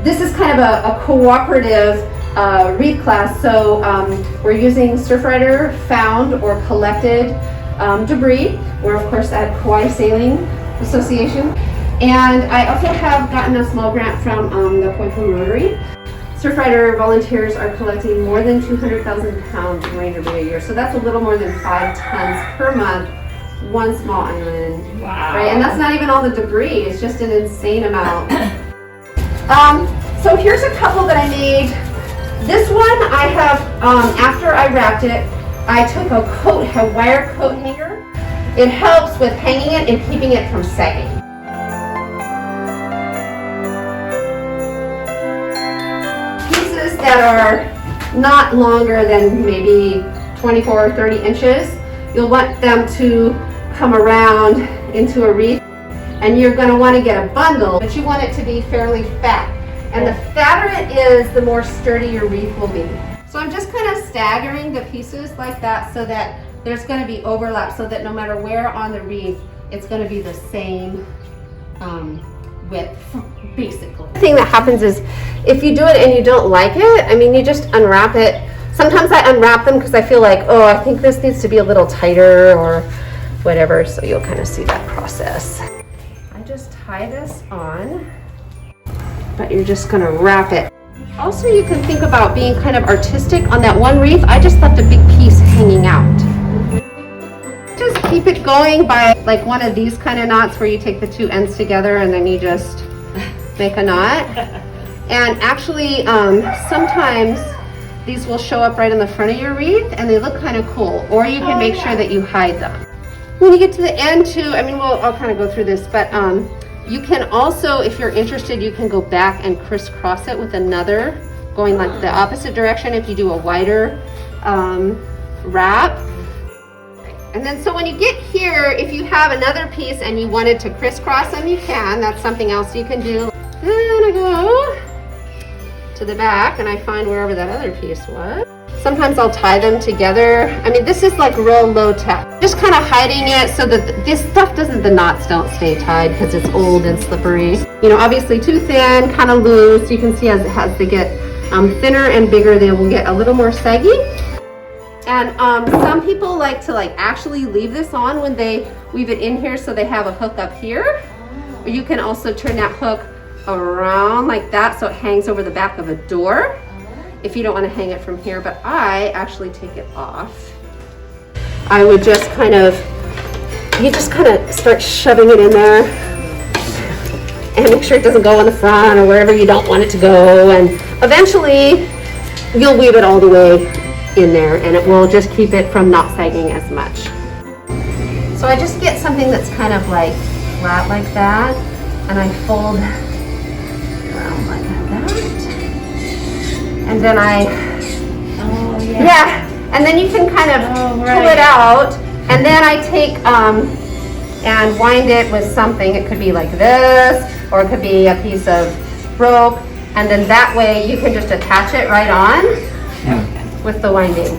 This is kind of a cooperative wreath class, so we're using Surfrider found or collected debris. We're of course at Hawaii Sailing Association, and I also have gotten a small grant from the Poipu Rotary. Surfrider volunteers are collecting more than 200,000 pounds of marine debris a year, so that's a little more than 5 tons per month, one small island. Wow. Right, and that's not even all the debris, it's just an insane amount. So here's a couple that I made. This one I have, after I wrapped it, I took a wire coat hanger. It helps with hanging it and keeping it from sagging. Pieces that are not longer than maybe 24 or 30 inches, you'll want them to come around into a wreath, and you're going to want to get a bundle, but you want it to be fairly fat. And the fatter it is, the more sturdy your wreath will be. So I'm just kind of staggering the pieces like that so that there's going to be overlap, so that no matter where on the wreath, it's going to be the same width, basically. The thing that happens is if you do it and you don't like it, I mean, you just unwrap it. Sometimes I unwrap them because I feel like, oh, I think this needs to be a little tighter or whatever, so you'll kind of see that process. I just tie this on, but you're just gonna wrap it. Also, you can think about being kind of artistic. On that one wreath, I just left a big piece hanging out. Just keep it going by like one of these kind of knots where you take the two ends together and then you just make a knot. And actually, sometimes these will show up right in the front of your wreath and they look kind of cool, or you can make sure that you hide them. When you get to the end too, I mean, I'll kind of go through this, but you can also, if you're interested, you can go back and crisscross it with another, going like the opposite direction if you do a wider wrap. And then so when you get here, if you have another piece and you wanted to crisscross them, you can. That's something else you can do. Then I go to the back and I find wherever that other piece was. Sometimes I'll tie them together. I mean, this is like real low tech. Just kind of hiding it so that this stuff the knots don't stay tied because it's old and slippery. You know, obviously too thin, kind of loose. You can see as they get thinner and bigger, they will get a little more saggy. And some people like to actually leave this on when they weave it in here, so they have a hook up here. Or you can also turn that hook around like that so it hangs over the back of a door if you don't want to hang it from here, but I actually take it off. I would just you just kind of start shoving it in there and make sure it doesn't go in the front or wherever you don't want it to go, and eventually you'll weave it all the way in there and it will just keep it from not sagging as much. So I just get something that's kind of like flat like that, and I fold around like that. And then and then you can kind of pull it out, and then I take and wind it with something. It could be like this, or it could be a piece of rope, and then that way you can just attach it right on with the winding.